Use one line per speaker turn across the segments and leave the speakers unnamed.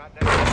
Got that.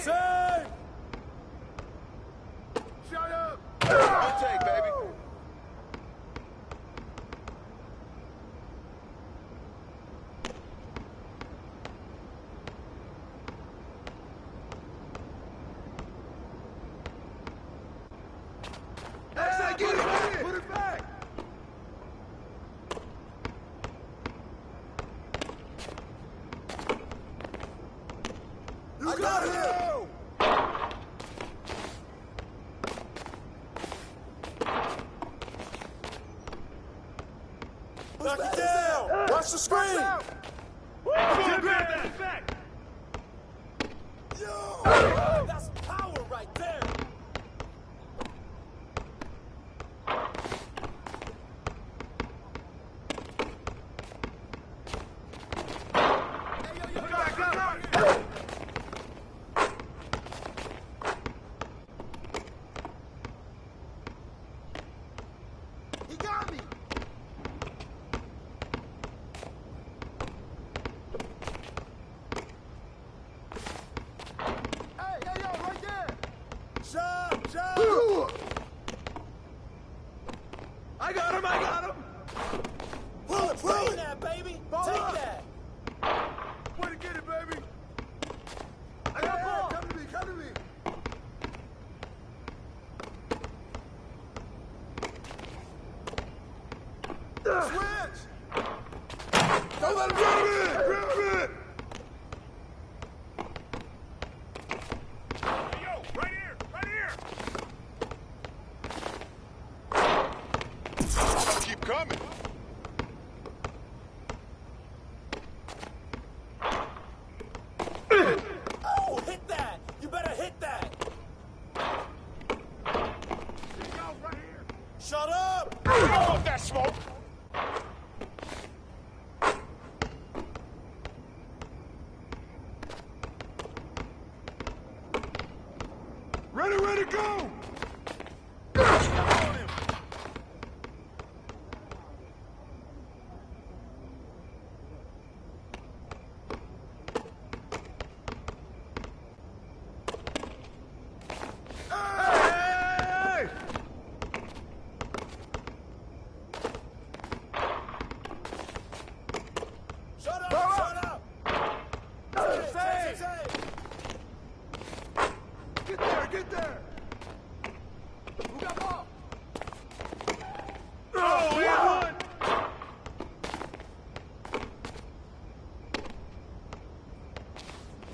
Save!
Shut up!
Good take, baby.
Hey, get it back! Put it back! You got him!
Knock it down! Watch the screen!
Get back! Back!
Yo! That's power right there!
He got me! Hey, yo, right there!
Shot! Shot!
I got him!
Pull it! Pull it! That, baby!
Ball
Take
up.
that!
Way to get it, baby! I got ball! Come to me, come to me! Switch! Don't let him grab it! Grab it! Hey, yo, right here! Right here!
Keep coming.
Oh, hit that! You better hit that!
Here you go, right here!
Shut up!
Go off that smoke.
Ready, go! Hey!
Shut up!
Ball
Shut up! Save!
Get there! Who got ball?
Oh,
yeah.
one.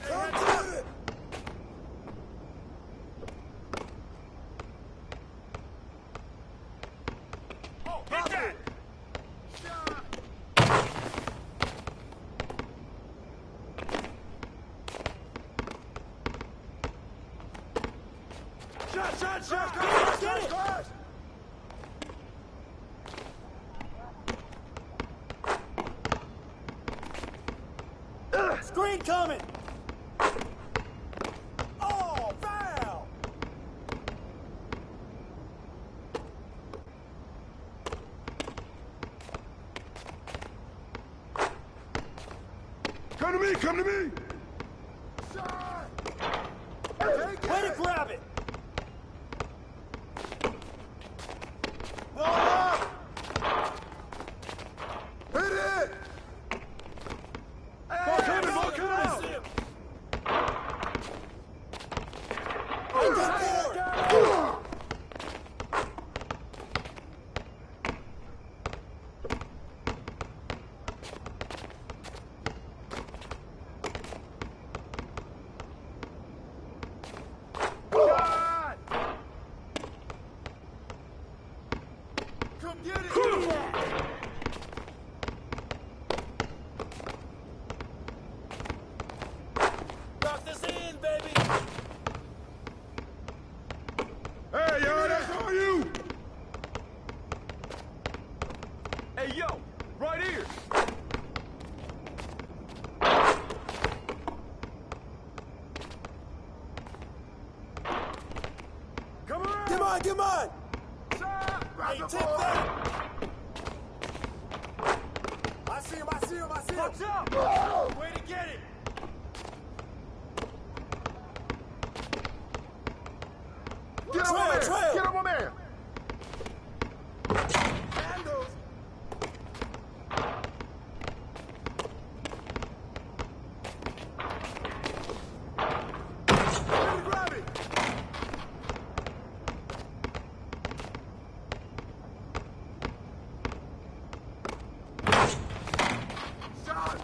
Come to it!
Oh, hit that! Shot!
Get it!
Cross!
Screen coming! Oh, foul!
Come to me! Shot! Take
Way
it!
to grab it! Ball up!
Hit it!
Ball
coming, ball
I
coming!
see him.
Shot! Come get it!
Knock this in, baby!
Hey, yo, that's on you! Hey, yo, right here! Come around!
Come on!
Shot!
Hey,
Grab the
take
ball!
that! I see him!
Watch out! Way to get it! on my man!
Trail!
Get on my man! Handles! Grab it! Shot!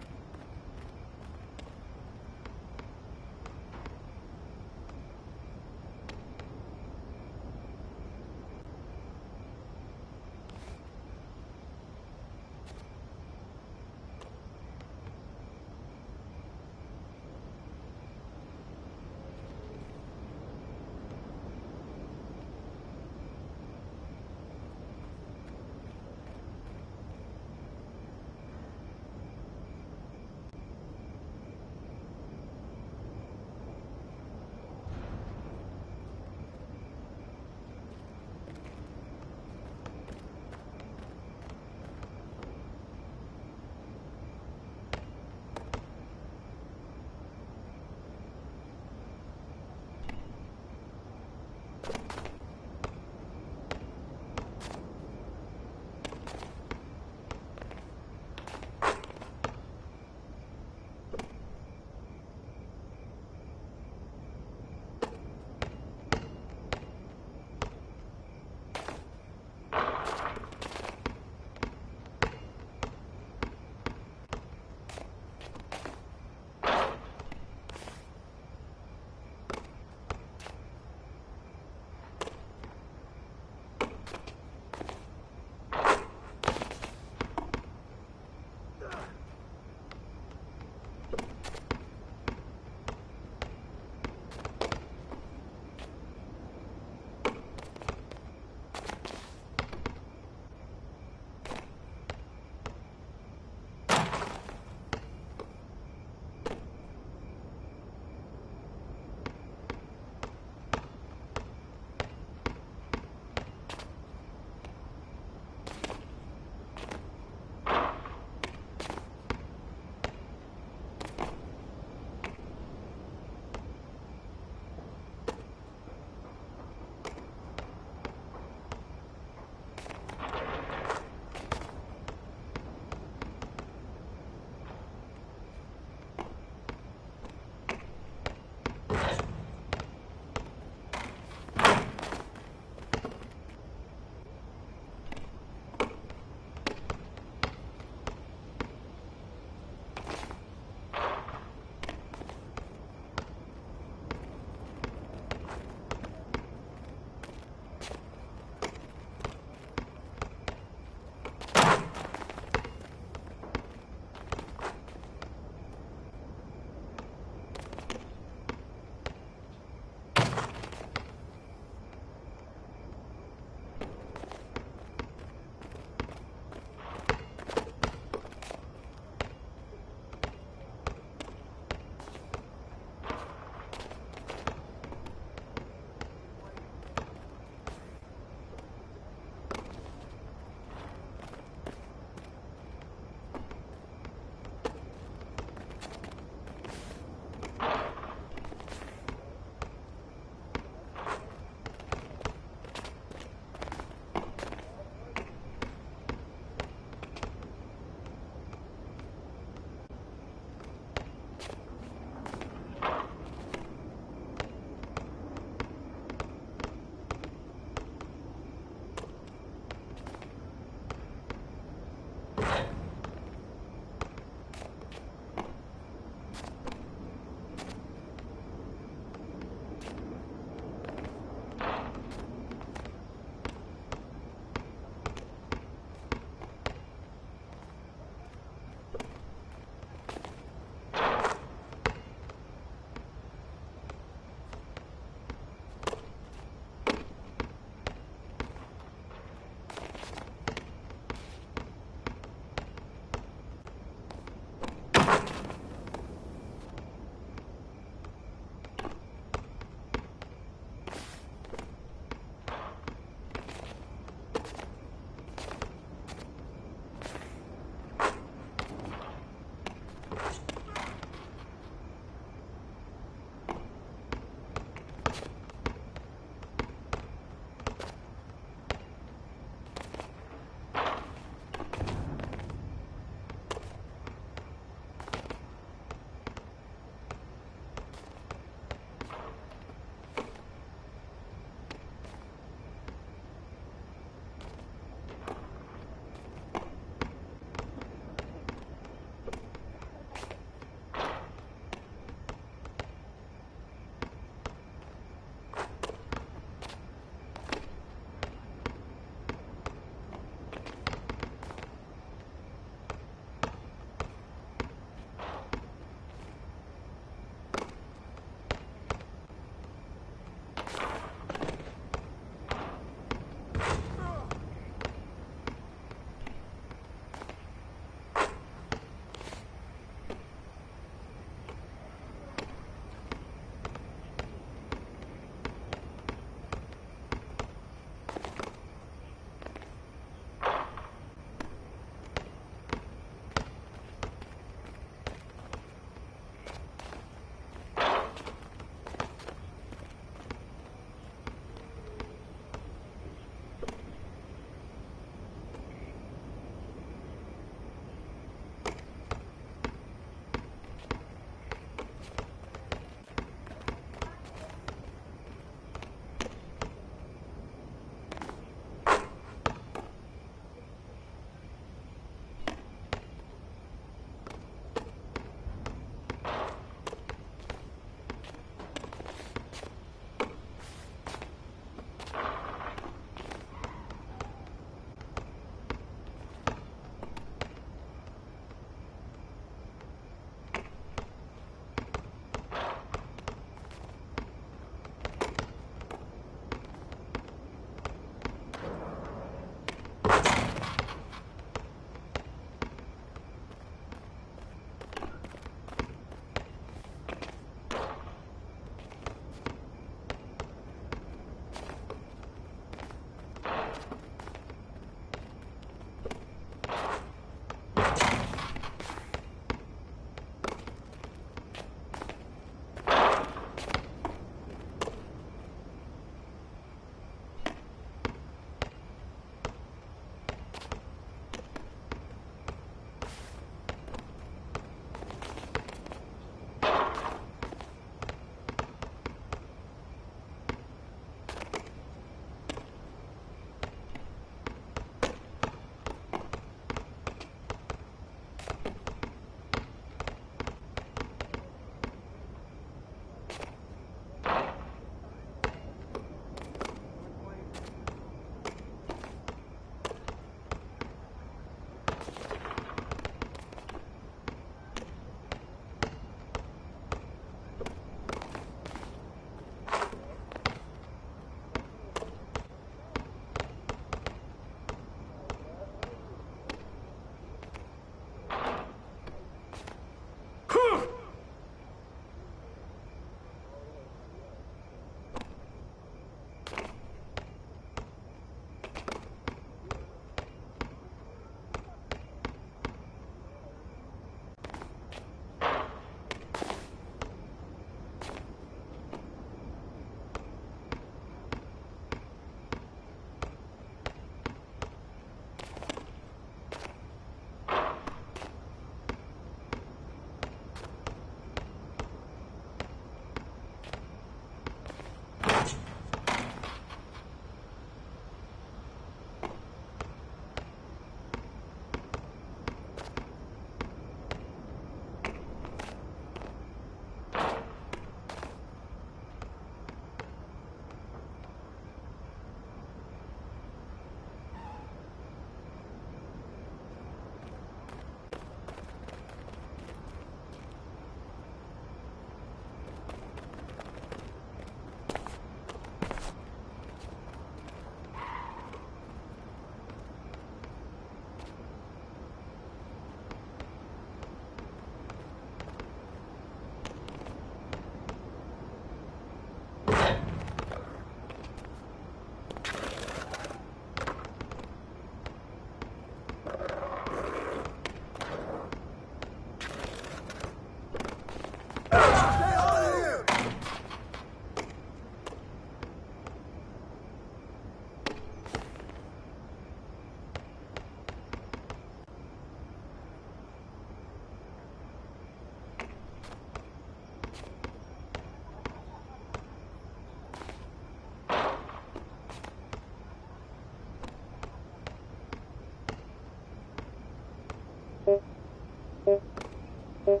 Shut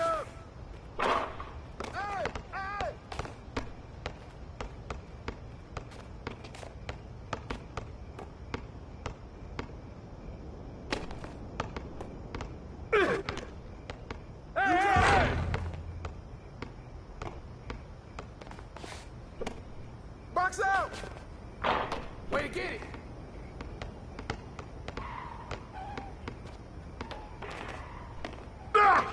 up! Hey! Hey! Hey! Box out! Way to get it! Ah!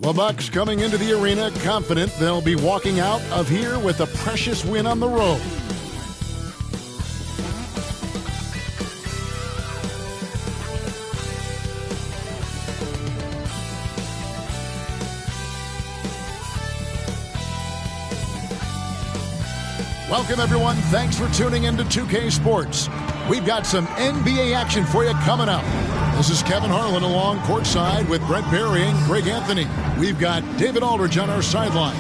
The Bucks coming into the arena confident they'll be walking out of here with a precious win on the road. Welcome, everyone. Thanks for tuning in to 2K Sports. We've got some NBA action for you coming up. This is Kevin Harlan along courtside with Brent Barry and Greg Anthony. We've got David Aldridge on our sideline.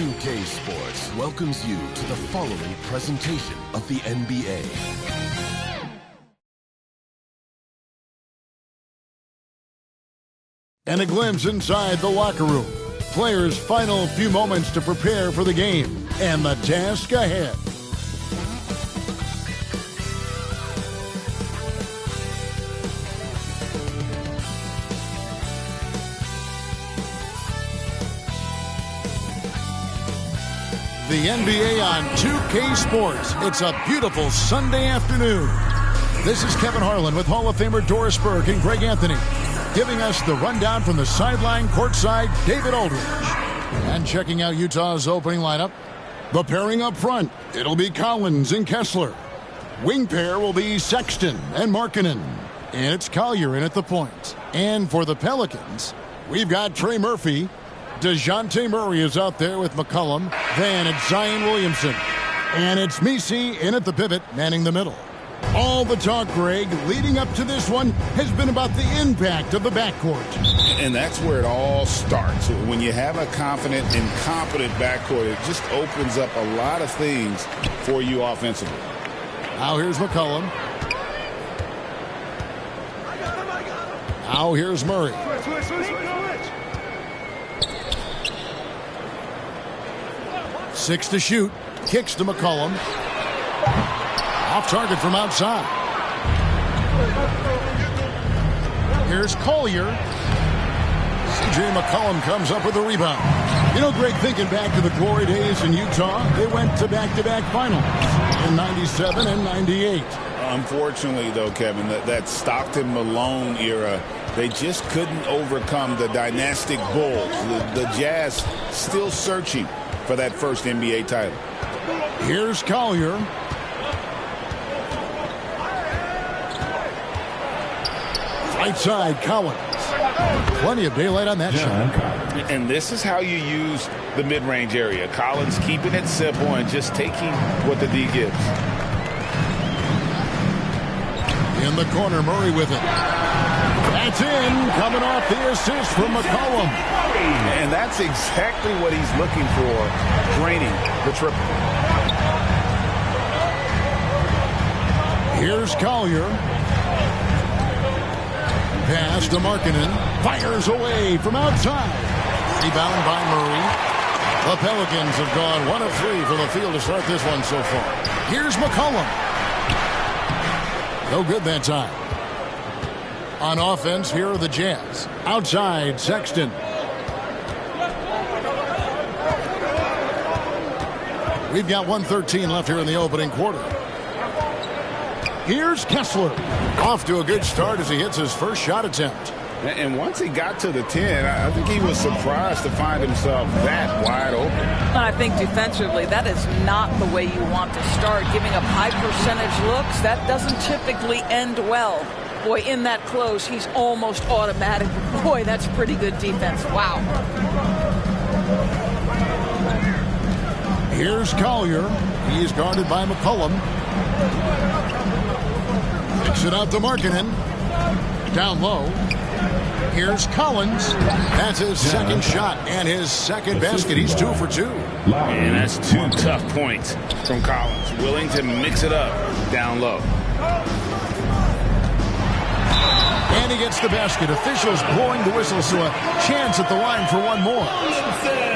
2K Sports welcomes you to the following presentation of the NBA.
And a glimpse inside the locker room. Players' final few moments to prepare for the game and the task ahead. The NBA on 2K Sports. It's a beautiful Sunday afternoon. This is Kevin Harlan with Hall of Famer Doris Burke and Greg Anthony, giving us the rundown from the sideline courtside, David Aldridge. And checking out Utah's opening lineup, the pairing up front, it'll be Collins and Kessler. Wing pair will be Sexton and Markkanen. And it's Collier in at the point. And for the Pelicans, we've got Trey Murphy. DeJounte Murray is out there with McCollum. Then it's Zion Williamson. And it's Messi in at the pivot, manning the middle. All the talk, Greg, leading up to this one has been about the impact of the backcourt.
And that's where it all starts. When you have a confident and competent backcourt, it just opens up a lot of things for you offensively.
Now here's McCollum. Now here's Murray.
Switch.
6 to shoot. Kicks to McCollum. Off target from outside. Here's Collier. C.J. McCollum comes up with a rebound. You know, Greg, thinking back to the glory days in Utah, they went to back-to-back finals in 97 and 98.
Unfortunately, though, Kevin, that Stockton-Malone era, they just couldn't overcome the dynastic Bulls. The Jazz still searching for that first NBA title.
Here's Collier. Right side, Collins. Plenty of daylight on that shot.
And this is how you use the mid-range area. Collins keeping it simple and just taking what the D gives.
In the corner, Murray with it. That's in, coming off the assist from McCollum.
And that's exactly what he's looking for, draining the triple.
Here's Collier. Pass to Markkanen. Fires away from outside. Rebound by Murray. The Pelicans have gone 1 of 3 from the field to start this one so far. Here's McCollum. No good that time. On offense, here are the Jazz. Outside, Sexton. We've got 1:13 left here in the opening quarter. Here's Kessler. Off to a good start as he hits his first shot attempt.
And once he got to the 10, I think he was surprised to find himself that wide open.
I think defensively, that is not the way you want to start. Giving up high percentage looks, that doesn't typically end well. Boy, in that close, he's almost automatic. Boy, that's pretty good defense. Wow.
Here's Collier. He's guarded by McCollum. Kicks it out to Markkanen. Down low. Here's Collins. That's his second shot and his second basket. He's 2 for 2.
And that's 2 tough points from Collins. Willing to mix it up down low.
And he gets the basket. Officials blowing the whistle, so a chance at the line for one more.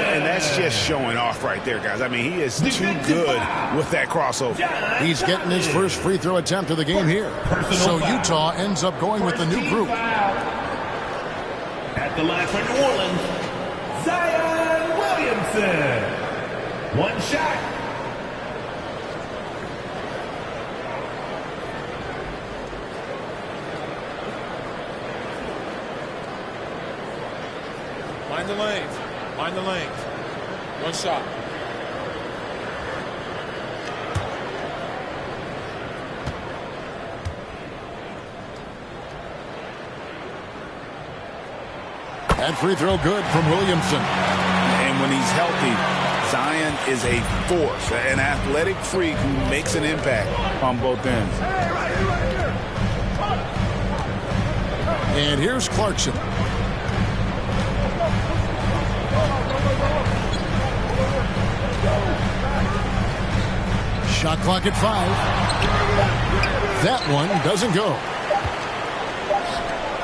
And that's just showing off right there, guys. I mean, he is too good with that crossover.
He's getting his first free throw attempt of the game here. So Utah ends up going with the new group.
At the line for New Orleans, Zion Williamson. One shot.
Mind the lanes. Mind the lanes. One shot.
That free throw good from Williamson.
And when he's healthy, Zion is a force, an athletic freak who makes an impact on both ends.
And here's Clarkson. Shot clock at 5. That one doesn't go.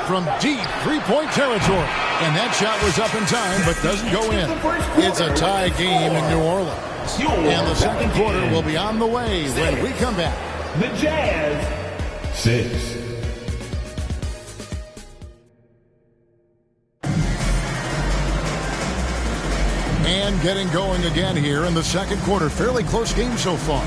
From deep three-point territory. And that shot was up in time, but doesn't go in. It's a tie game in New Orleans. And the second quarter will be on the way when we come back.
The Jazz, 6.
And getting going again here in the second quarter. Fairly close game so far.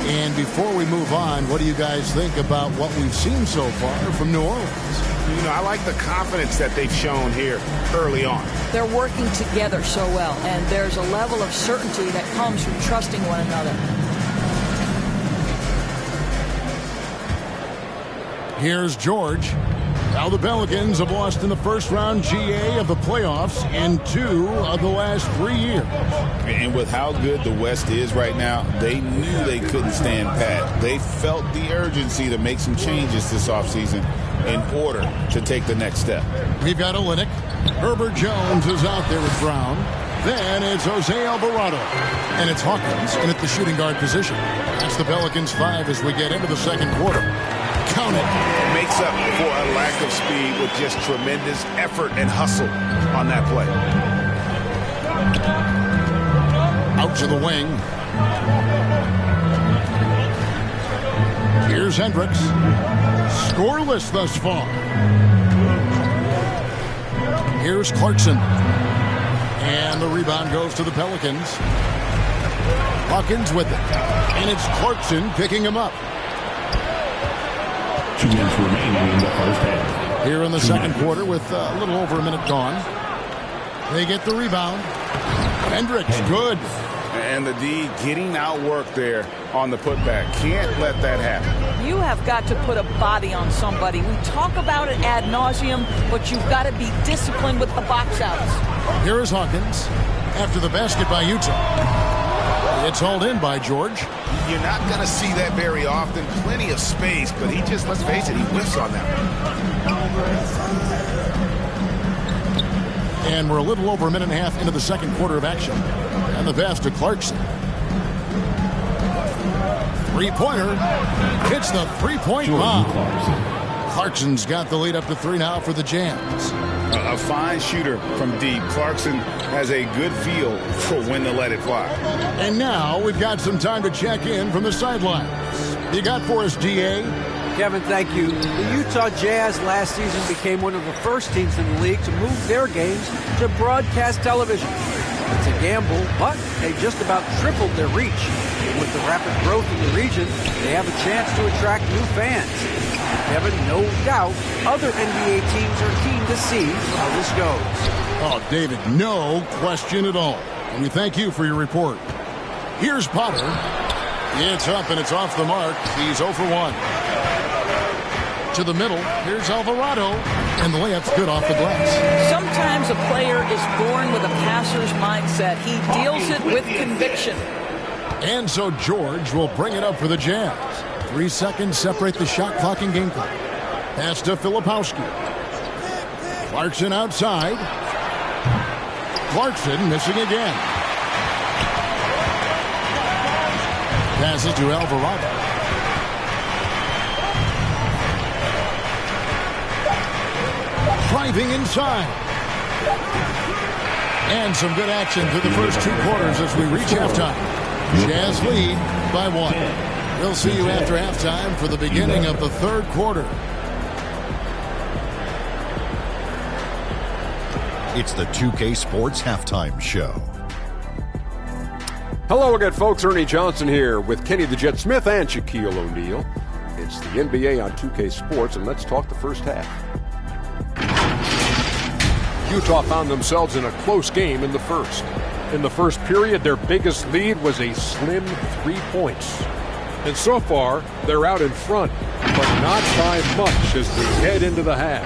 And before we move on, what do you guys think about what we've seen so far from New Orleans?
You know, I like the confidence that they've shown here early on.
They're working together so well, and there's a level of certainty that comes from trusting one another.
Here's George. Now the Pelicans have lost in the first round GA of the playoffs in 2 of the last 3 years.
And with how good the West is right now, they knew they couldn't stand pat. They felt the urgency to make some changes this offseason in order to take the next step.
We've got Olynyk. Herbert Jones is out there with Brown. Then it's Jose Alvarado. And it's Hawkins in at the shooting guard position. That's the Pelicans 5 as we get into the second quarter. Count it.
Makes up for a lack of speed with just tremendous effort and hustle on that play.
Out to the wing. Here's Hendricks. Scoreless thus far. Here's Clarkson. And the rebound goes to the Pelicans. Hawkins with it. And it's Clarkson picking him up.
2 minutes remaining in the first half.
Here in the second quarter with a little over a minute gone. They get the rebound. Hendricks, good.
And the D getting outworked there on the putback. Can't let that happen.
You have got to put a body on somebody. We talk about it ad nauseum, but you've got to be disciplined with the box outs.
Here is Hawkins after the basket by Utah. It's hauled in by George.
You're not going to see that very often. Plenty of space, but he just, let's face it, he whiffs on that one.
And we're a little over a minute and a half into the second quarter of action. And the pass to Clarkson. Three-pointer. Hits the three-point bomb. Clarkson's got the lead up to 3 now for the Jazz.
A fine shooter from deep. Clarkson has a good feel for when to let it fly.
And now we've got some time to check in from the sidelines. You got for us, DA?
Kevin, thank you. The Utah Jazz last season became one of the first teams in the league to move their games to broadcast television. It's a gamble, but they just about tripled their reach. And with the rapid growth in the region, they have a chance to attract new fans. Kevin, no doubt, other NBA teams are keen to see how this goes.
Oh, David, no question at all. And we thank you for your report. Here's Potter. It's up and it's off the mark. He's 0 for 1. To the middle, here's Alvarado. And the layup's good off the glass.
Sometimes a player is born with a passer's mindset. He deals it with conviction.
And so George will bring it up for the Jazz. 3 seconds separate the shot clock and game clock. Pass to Filipowski. Clarkson outside. Clarkson missing again. Passes to Alvarado. Driving inside. And some good action through the first 2 quarters as we reach halftime. Jazz lead by 1. We'll see you after halftime for the beginning of the third quarter.
It's the 2K Sports Halftime Show.
Hello again, folks. Ernie Johnson here with Kenny the Jet Smith and Shaquille O'Neal. It's the NBA on 2K Sports, and let's talk the first half. Utah found themselves in a close game in the first. In the first period, their biggest lead was a slim 3 points. And so far, they're out in front, but not by much as we head into the half.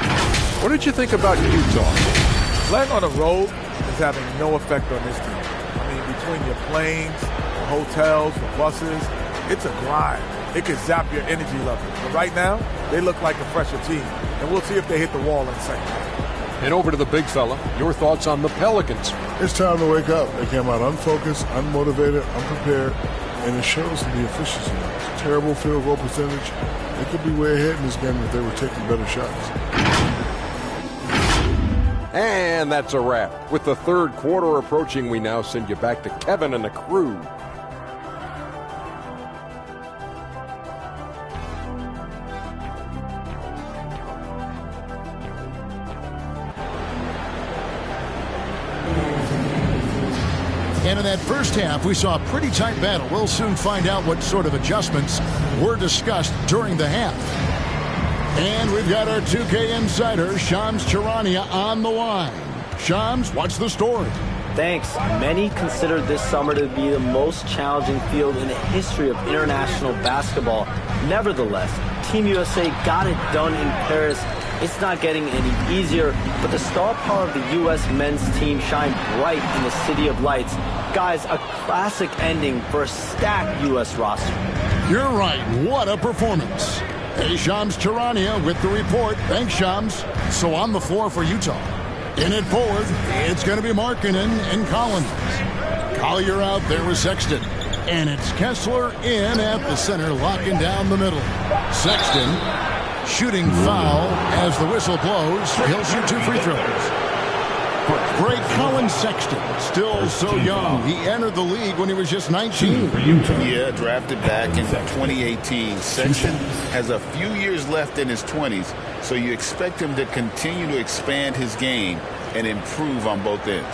What did you think about Utah?
Playing on the road is having no effect on this team. I mean, between your planes, the hotels, the buses, it's a grind. It could zap your energy level. But right now, they look like a fresher team. And we'll see if they hit the wall in the second half.
And over to the big fella, your thoughts on the Pelicans.
It's time to wake up. They came out unfocused, unmotivated, unprepared, and it shows in the efficiency. Terrible field goal percentage. They could be way ahead in this game if they were taking better shots.
And that's a wrap. With the third quarter approaching, we now send you back to Kevin and the crew.
And in that first half, we saw a pretty tight battle. We'll soon find out what sort of adjustments were discussed during the half. And we've got our 2K insider, Shams Charania, on the line. Shams, what's the story?
Thanks. Many consider this summer to be the most challenging field in the history of international basketball. Nevertheless, Team USA got it done in Paris. It's not getting any easier, but the star power of the U.S. men's team shined bright in the City of Lights. Guys, a classic ending for a stacked U.S. roster.
You're right. What a performance. Hey, Shams Charania with the report. Thanks, Shams. So on the floor for Utah. In at forward, it's going to be Markkanen and Collins. Collier out there with Sexton. And it's Kessler in at the center, locking down the middle. Sexton shooting foul as the whistle blows. He'll shoot 2 free throws. Great Colin Sexton, still so young. He entered the league when he was just 19.
Yeah, drafted back in 2018. Sexton has a few years left in his 20s, so you expect him to continue to expand his game and improve on both ends.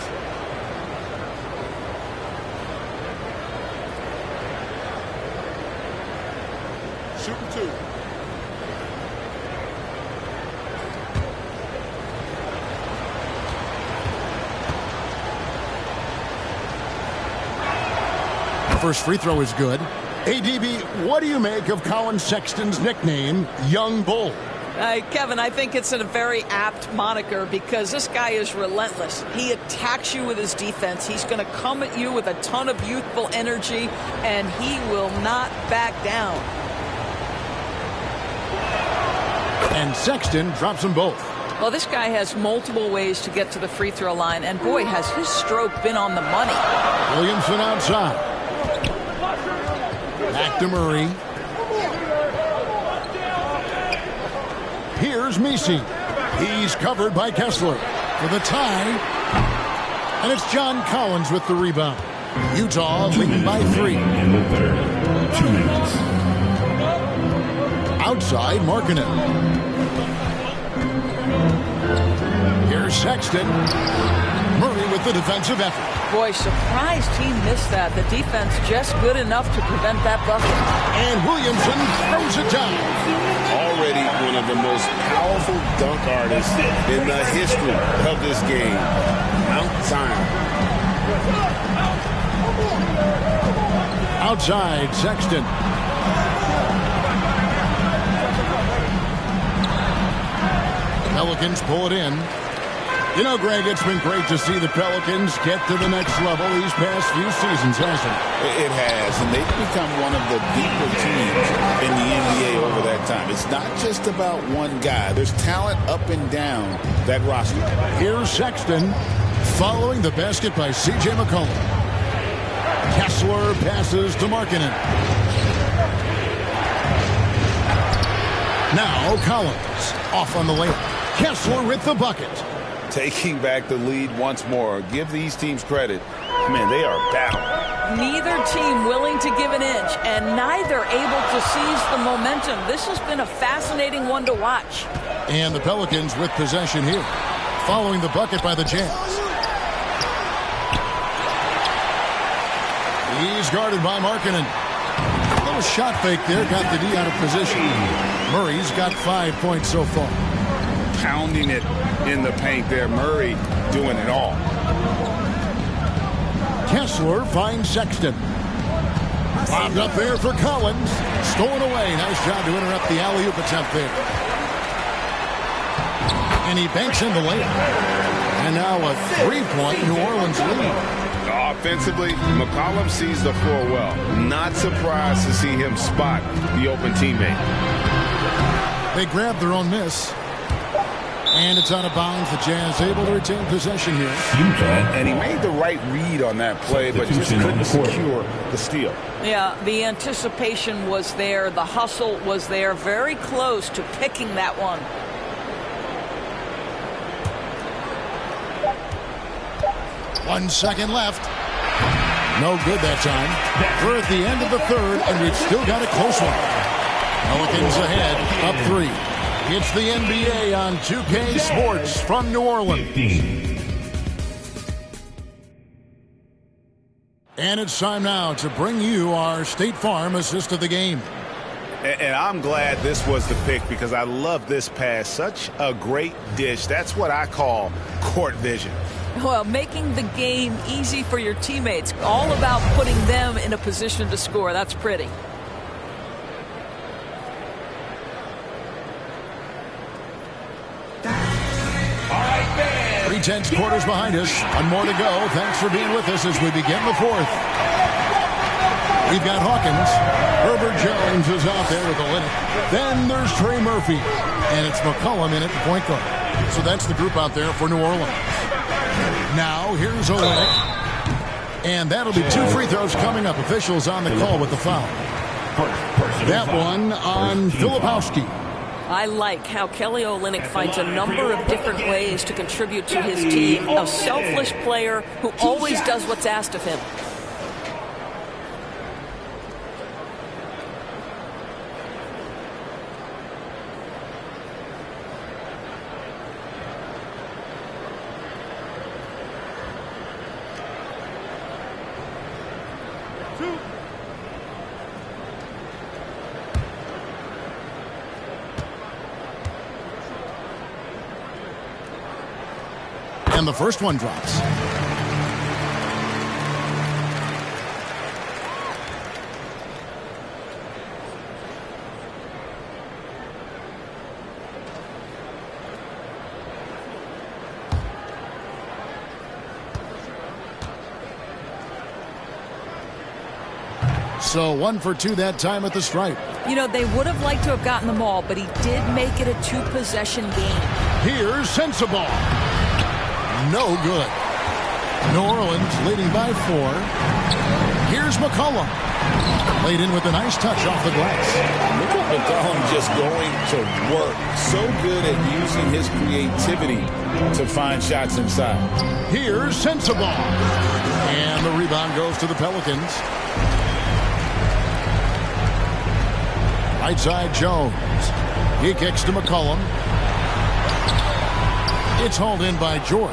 Shooting 2.
First free throw is good. ADB, what do you make of Colin Sexton's nickname, Young Bull?
Kevin, I think it's a very apt moniker because this guy is relentless. He attacks you with his defense. He's going to come at you with a ton of youthful energy, and he will not back down.
And Sexton drops them both.
Well, this guy has multiple ways to get to the free throw line, and boy, has his stroke been on the money.
Williamson outside. Back to Murray. Here's Messi. He's covered by Kessler for the tie. And it's John Collins with the rebound. Utah leading by 3.
In the third. 2 minutes.
Outside, Markkanen. Here's Sexton. Murray with the defensive effort.
Boy, surprised he missed that. The defense just good enough to prevent that bucket.
And Williamson throws it down.
Already one of the most powerful dunk artists in the history of this game. Mount Zion.
Outside, Sexton. Pelicans pull it in. You know, Greg, it's been great to see the Pelicans get to the next level these past few seasons, hasn't it?
It has, and they've become one of the deeper teams in the NBA over that time. It's not just about one guy. There's talent up and down that roster.
Here's Sexton following the basket by C.J. McCollum. Kessler passes to Markkanen. Now Collins off on the layup. Kessler with the bucket.
Taking back the lead once more. Give these teams credit. Man, they are battling.
Neither team willing to give an inch, and neither able to seize the momentum. This has been a fascinating one to watch.
And the Pelicans with possession here, following the bucket by the Jazz. He's guarded by Markkanen. A little shot fake there, got the D out of position. Murray's got 5 points so far.
Pounding it in the paint there. Murray doing it all.
Kessler finds Sexton. Bobbed up there for Collins. Stolen away. Nice job to interrupt the alley-oop attempt there. And he banks in the layup. And now a 3-point New Orleans lead.
Offensively, McCollum sees the floor well. Not surprised to see him spot the open teammate.
They grab their own miss. And it's out of bounds. The Jazz able to retain possession here.
And he made the right read on that play, but just couldn't secure the steal.
Yeah, the anticipation was there. The hustle was there. Very close to picking that one.
One second left. No good that time. We're at the end of the third, and we've still got a close one. Pelicans ahead, up 3. It's the NBA on 2K Sports from New Orleans. And it's time now to bring you our State Farm assist of the game.
And I'm glad this was the pick because I love this pass. Such a great dish. That's what I call court vision.
Well, making the game easy for your teammates. All about putting them in a position to score. That's pretty.
3/10 quarters behind us. One more to go. Thanks for being with us as we begin the fourth. We've got Hawkins. Herbert Jones is out there with Olynyk. Then there's Trey Murphy. And it's McCollum in at the point guard. So that's the group out there for New Orleans. Now here's Olynyk. And that'll be 2 free throws coming up. Officials on the call with the foul. That one on Filipowski.
I like how Kelly Olynyk finds a number of different ways to contribute to his team. A selfless player who always does what's asked of him.
And the first one drops. So 1 for 2 that time at the stripe.
You know, they would have liked to have gotten them all, but he did make it a 2-possession game.
Here's Sensabaugh. No good. New Orleans leading by 4. Here's McCollum. Laid in with a nice touch off the glass.
Look at McCollum just going to work. So good at using his creativity to find shots inside.
Here's Sensabaugh. And the rebound goes to the Pelicans. Right side Jones. He kicks to McCollum. It's hauled in by George.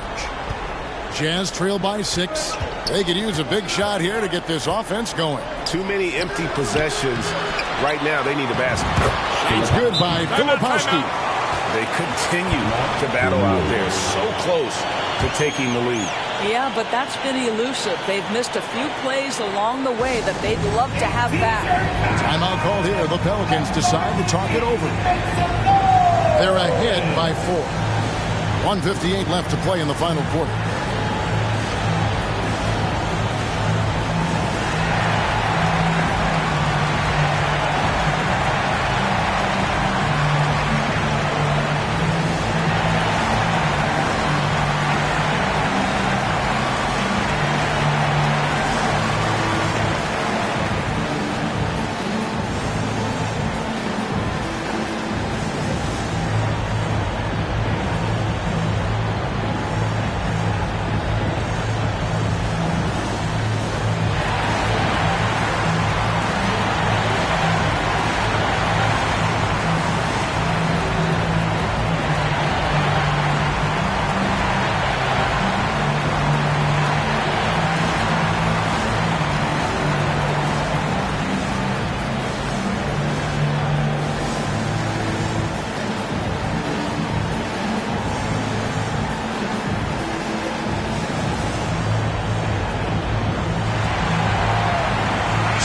Jazz trail by 6. They could use a big shot here to get this offense going.
Too many empty possessions. Right now, they need a basket.
It's good by Filipowski.
They continue to battle out there. So close to taking the lead.
Yeah, but that's been elusive. They've missed a few plays along the way that they'd love to have back.
Timeout called here. The Pelicans decide to talk it over. They're ahead by 4. 1:58 left to play in the final quarter.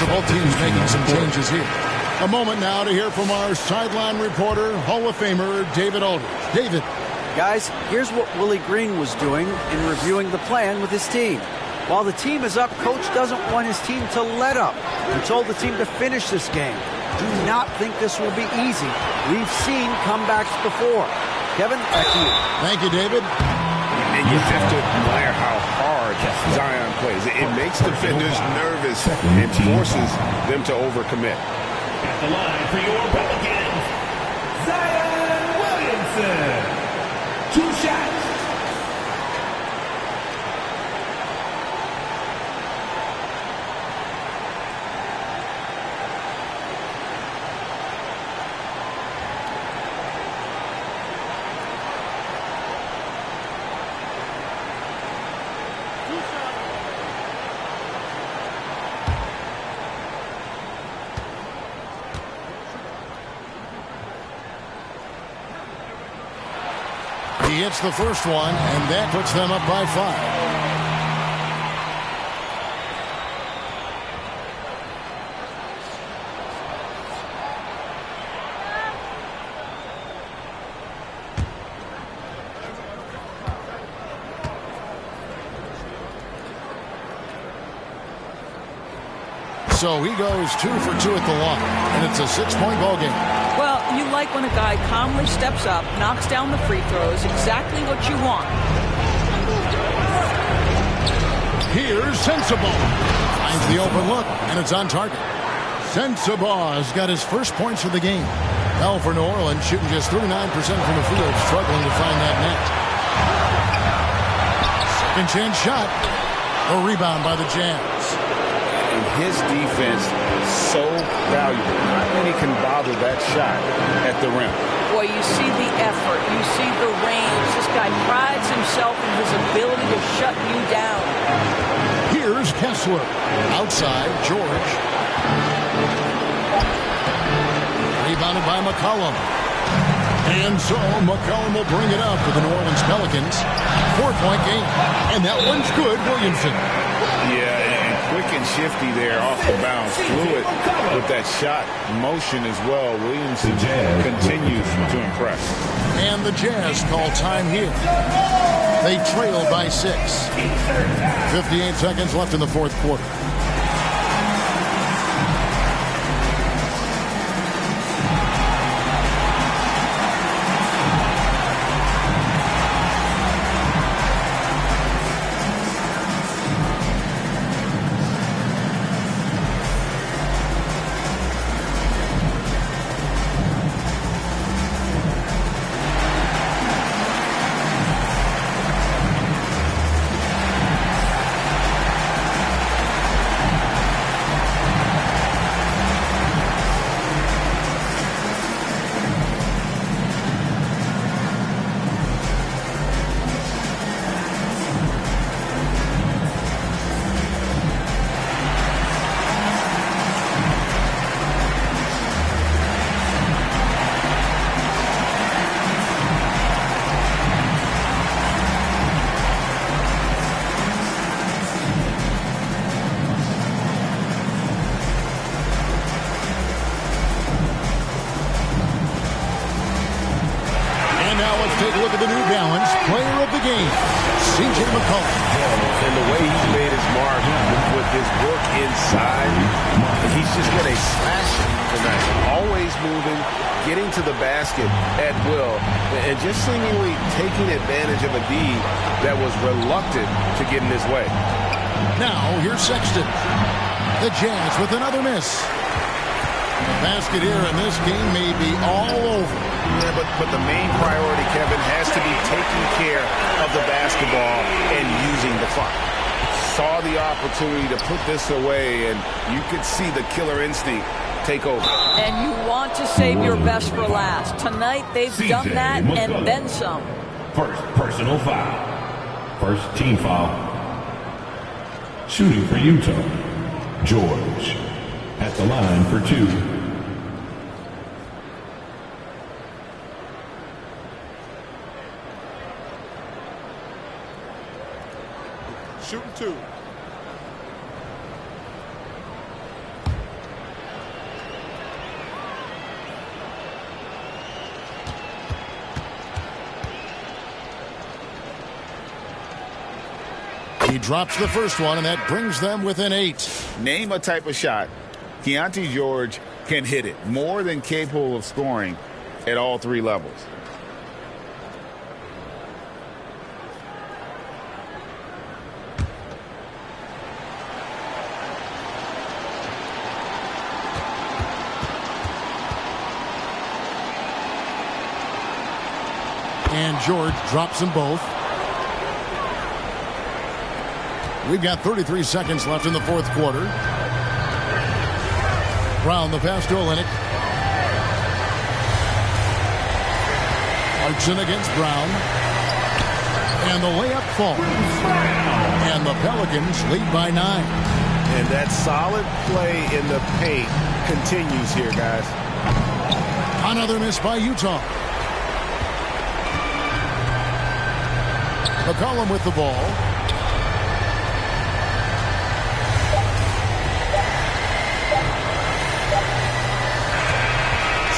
Both teams making some changes here. A moment now to hear from our sideline reporter, Hall of Famer David Aldridge. David.
Guys, here's what Willie Green was doing in reviewing the plan with his team. While the team is up, Coach doesn't want his team to let up. He told the team to finish this game. Do not think this will be easy. We've seen comebacks before. Kevin, back to you.
Thank you, David.
And you have to admire how hard Zion plays. It makes defenders nervous and forces them to overcommit.
At the line for your Pelicans, Zion Williamson. 2 shots.
He hits the first one, and that puts them up by 5. So he goes 2 for 2 at the line, and it's a 6-point ball game.
Well, you like when a guy calmly steps up, knocks down the free throws, exactly what you want.
Here's Sensabaugh. Finds the open look, and it's on target. Sensabaugh's got his first points of the game. Now for New Orleans, shooting just 39% from the field, struggling to find that net. Second chance shot. A rebound by the Jazz.
And his defense so valuable. Not many can bother that shot at the rim.
Boy, you see the effort. You see the range. This guy prides himself in his ability to shut you down.
Here's Kessler. Outside, George. Rebounded by McCollum. And so McCollum will bring it up for the New Orleans Pelicans. 4-point game. And that one's good, Williamson.
Yeah, and quick and shifty there off the bounce. Fluid with that shot motion as well. Williamson continues to impress.
And the Jazz call time here. They trail by 6. 58 seconds left in the fourth quarter. Take a look at the New Balance player of the game, C.J. McCollum.
And the way he's made his mark with his work inside, he's just been a passion tonight. Always moving, getting to the basket at will, and just seemingly taking advantage of a D that was reluctant to get in his way.
Now, here's Sexton. The Jazz with another miss. The basket here in this game may be all over.
Yeah, but the main priority, Kevin, has to be taking care of the basketball and using the clock. Saw the opportunity to put this away, and you could see the killer instinct take over.
And you want to save your best for last. Tonight, they've done that and then some.
First personal foul. First team foul. Shooting for Utah, George. At the line for 2.
Shooting 2.
He drops the first one, and that brings them within 8.
Name a type of shot Keontae George can hit it. More than capable of scoring at all 3 levels.
And George drops them both. We've got 33 seconds left in the fourth quarter. Brown, the pass to Olenek. Clarkson against Brown. And the layup falls. And the Pelicans lead by 9.
And that solid play in the paint continues here, guys.
Another miss by Utah. McCollum with the ball.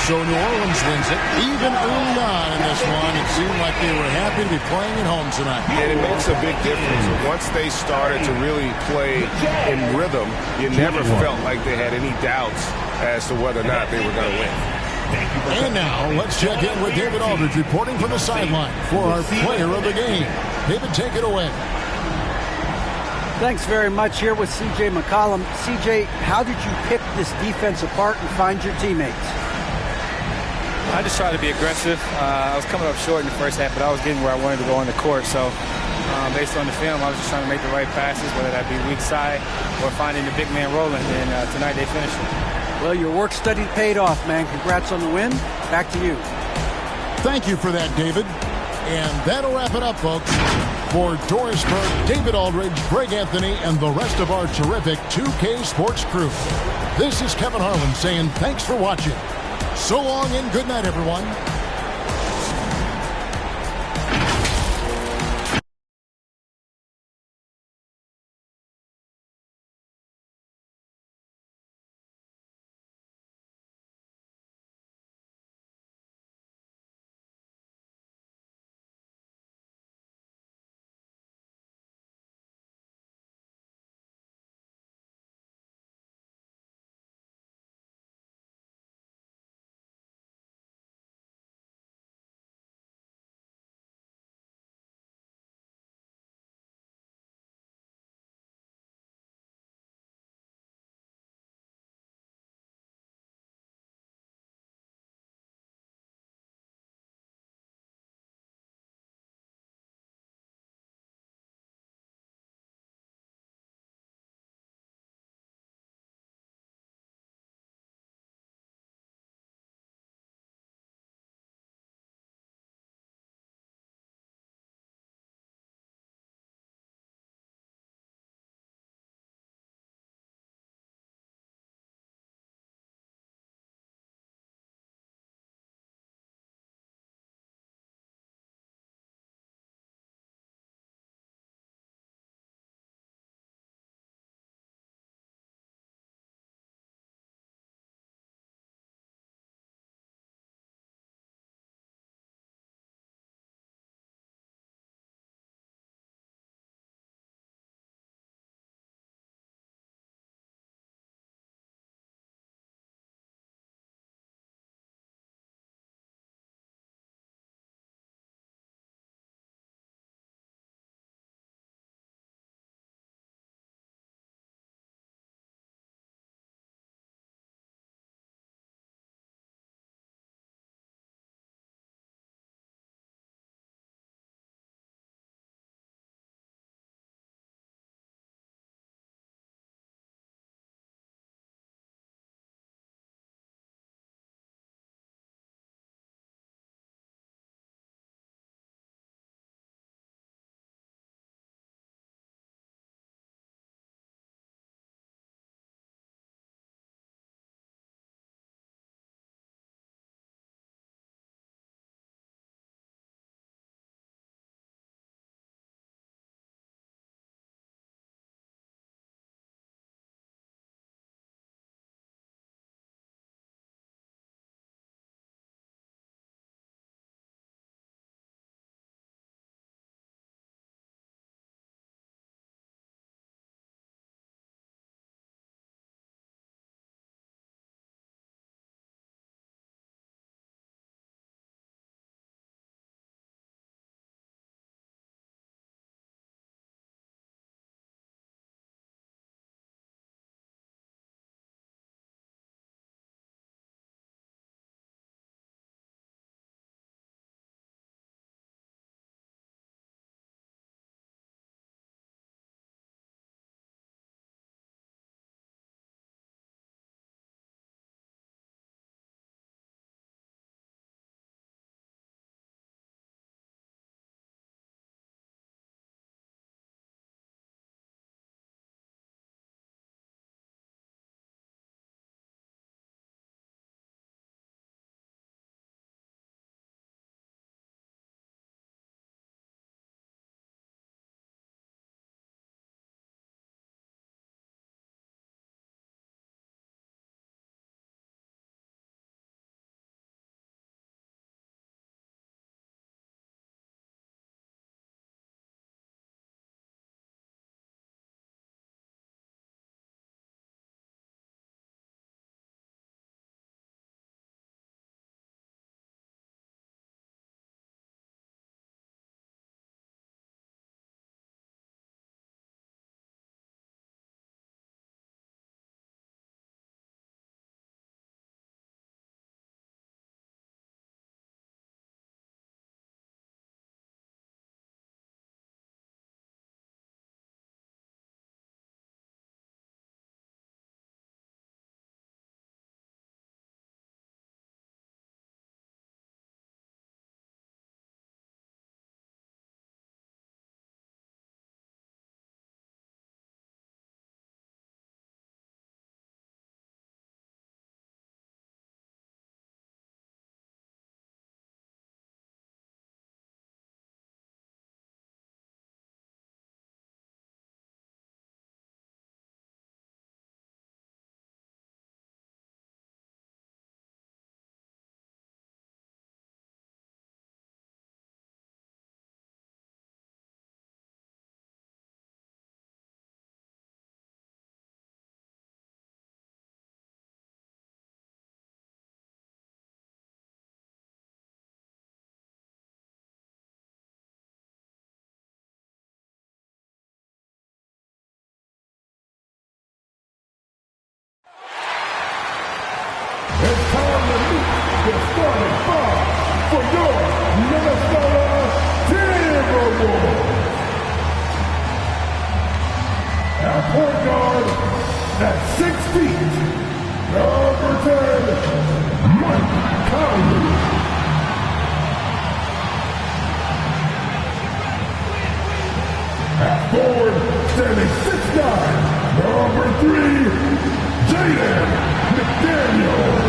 So New Orleans wins it. Even early on in this one, it seemed like they were happy to be playing at home tonight.
And it makes a big difference. Once they started to really play in rhythm, you never felt like they had any doubts as to whether or not they were going to win.
And now, let's check in with David Aldridge reporting from the sideline for our player of the game. David, take it away.
Thanks very much. Here with C.J. McCollum. C.J., how did you pick this defense apart and find your teammates?
I just tried to be aggressive. I was coming up short in the first half, but I was getting where I wanted to go on the court. So based on the film, I was just trying to make the right passes, whether that be weak side or finding the big man rolling. And tonight they finished it. Well, your work study paid off, man. Congrats on the win. Back to you.
Thank you for that, David. And that'll wrap it up, folks. For Doris Burke, David Aldridge, Greg Anthony, and the rest of our terrific 2K Sports crew. This is Kevin Harlan saying thanks for watching. So long and good night, everyone.
for your Minnesota Timberwolves. At point guard, at 6 feet, number 10, Mike Conley. At forward, standing 6'9", number 3, Jaden McDaniels.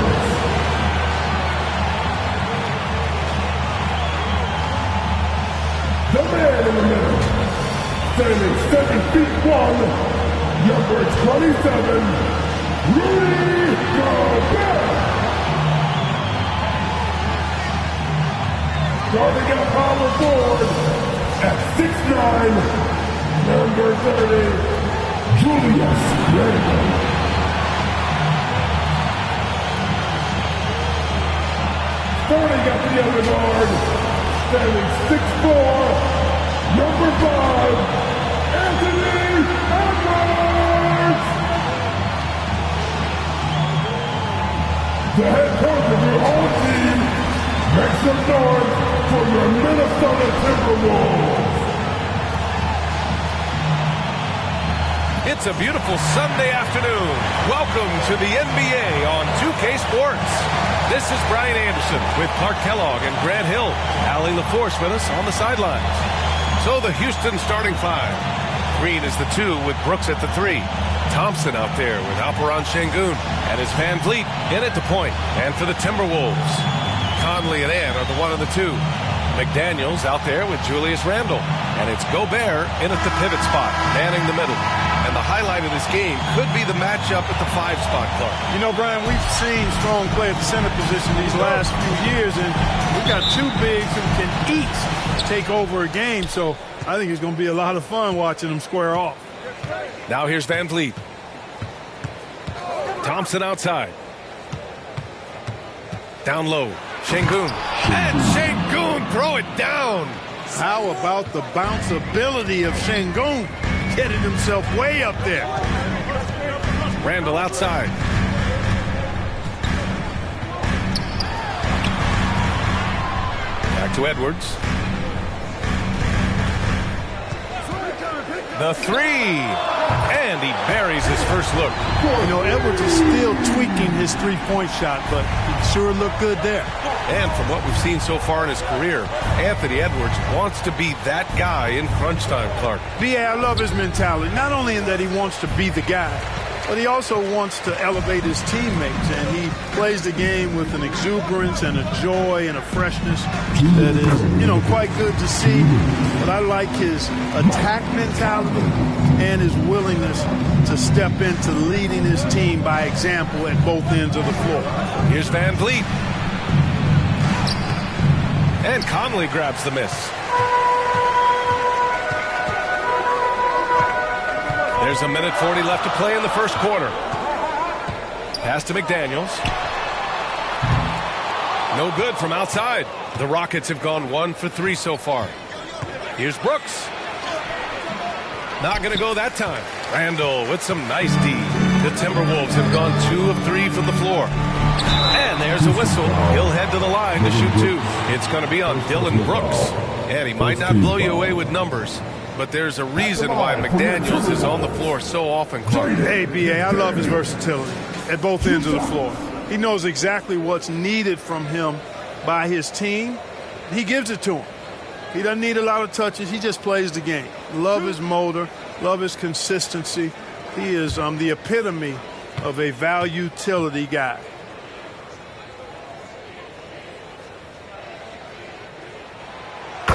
The man in the middle, standing 7 feet 1, number 27, Rudy Gobert. Starting at power forward, at 6'9", number 30, Julius Randle. Starting at the other guard, standing 6'4", number 5, Anthony Edwards. The head coach of your home team makes some noise for your Minnesota Timberwolves.
It's a beautiful Sunday afternoon. Welcome to the NBA on 2K Sports. This is Brian Anderson with Clark Kellogg and Grant Hill. Allie LaForce with us on the sidelines. So the Houston starting five. Green is the 2 with Brooks at the 3. Thompson out there with Alperen Şengün. And it's Van Vliet in at the point. And for the Timberwolves, Conley and Ant are the 1 and the 2. McDaniels out there with Julius Randle. And it's Gobert in at the pivot spot, manning the middle. And the highlight of this game could be the matchup at the 5 spot, Clark.
You know, Brian, we've seen strong play at the center position these last few years, and we've got 2 bigs who can each take over a game, so I think it's going to be a lot of fun watching them square off.
Now here's Van Vliet. Thompson outside. Down low. Şengün. And Şengün throw it down.
How about the bounceability of Şengün? Getting himself way up there.
Randle outside. Back to Edwards. The 3. And he buries his first look.
You know, Edwards is still tweaking his three-point shot, but he sure looked good there.
And from what we've seen so far in his career, Anthony Edwards wants to be that guy in crunch time, Clark.
B.A., I love his mentality. Not only in that he wants to be the guy, but he also wants to elevate his teammates. And he plays the game with an exuberance and a joy and a freshness that is, you know, quite good to see. But I like his attack mentality and his willingness to step into leading his team by example at both ends of the floor.
Here's Van Vliet. And Conley grabs the miss. There's a minute 40 left to play in the first quarter. Pass to McDaniels. No good from outside. The Rockets have gone 1 for 3 so far. Here's Brooks. Not going to go that time. Randle with some nice D. The Timberwolves have gone 2 of 3 from the floor. And there's a whistle. He'll head to the line to shoot 2. It's going to be on Dylan Brooks. And he might not blow you away with numbers, but there's a reason why McDaniels is on the floor so often, Clark.
Hey, B.A., I love his versatility at both ends of the floor. He knows exactly what's needed from him by his team. He gives it to him. He doesn't need a lot of touches. He just plays the game. Love his motor. Love his consistency. He is the epitome of a value-utility guy.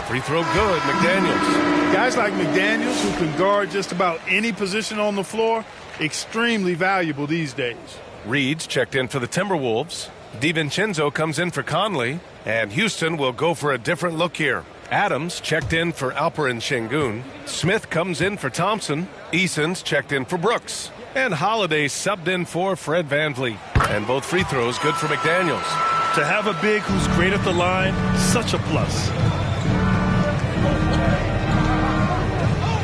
Free throw good, McDaniels.
Guys like McDaniels who can guard just about any position on the floor, extremely valuable these days.
Reed's checked in for the Timberwolves. DiVincenzo comes in for Conley. And Houston will go for a different look here. Adams checked in for Alperen Şengün. Smith comes in for Thompson. Eason's checked in for Brooks. And Holiday subbed in for Fred VanVleet. And both free throws good for McDaniels.
To have a big who's great at the line, such a plus.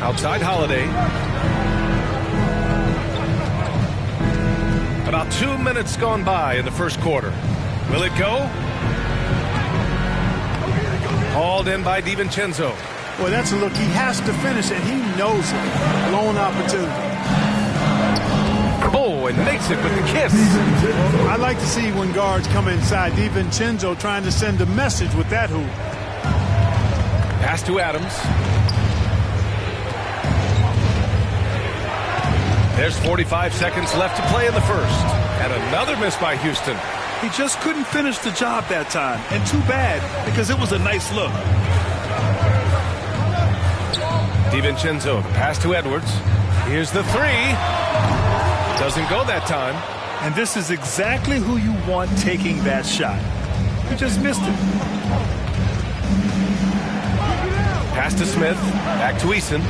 Outside Holiday. About 2 minutes gone by in the first quarter. Will it go? called in by DiVincenzo.
Well, that's a look he has to finish, and he knows it. Blown opportunity.
Oh, and makes it with the kiss.
I like to see when guards come inside. DiVincenzo trying to send a message with that hoop.
Pass to Adams. There's 45 seconds left to play in the first. And another miss by Houston.
He just couldn't finish the job that time. And too bad, because it was a nice look.
DiVincenzo, the pass to Edwards. Here's the three. Doesn't go that time.
And this is exactly who you want taking that shot. You just missed it.
Pass to Smith. Back to Eason.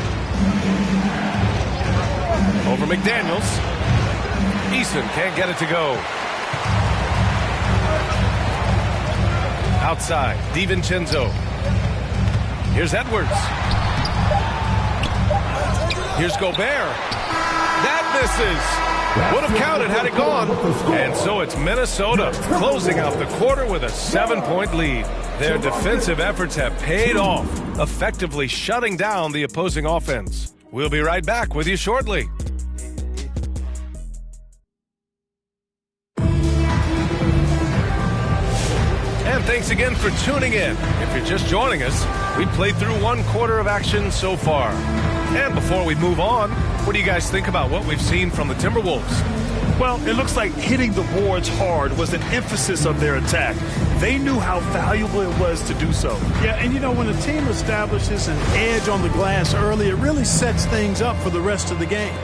Over McDaniels. Eason can't get it to go. Outside, DiVincenzo. Here's Edwards. Here's Gobert. That misses. Would have counted had it gone. And so it's Minnesota closing out the quarter with a 7-point lead. Their defensive efforts have paid off, effectively shutting down the opposing offense. We'll be right back with you shortly. And thanks again for tuning in. If you're just joining us, we've played through one quarter of action so far. And before we move on, what do you guys think about what we've seen from the Timberwolves?
Well, it looks like hitting the boards hard was an emphasis of their attack. They knew how valuable it was to do so.
Yeah, and you know, when a team establishes an edge on the glass early, it really sets things up for the rest of the game.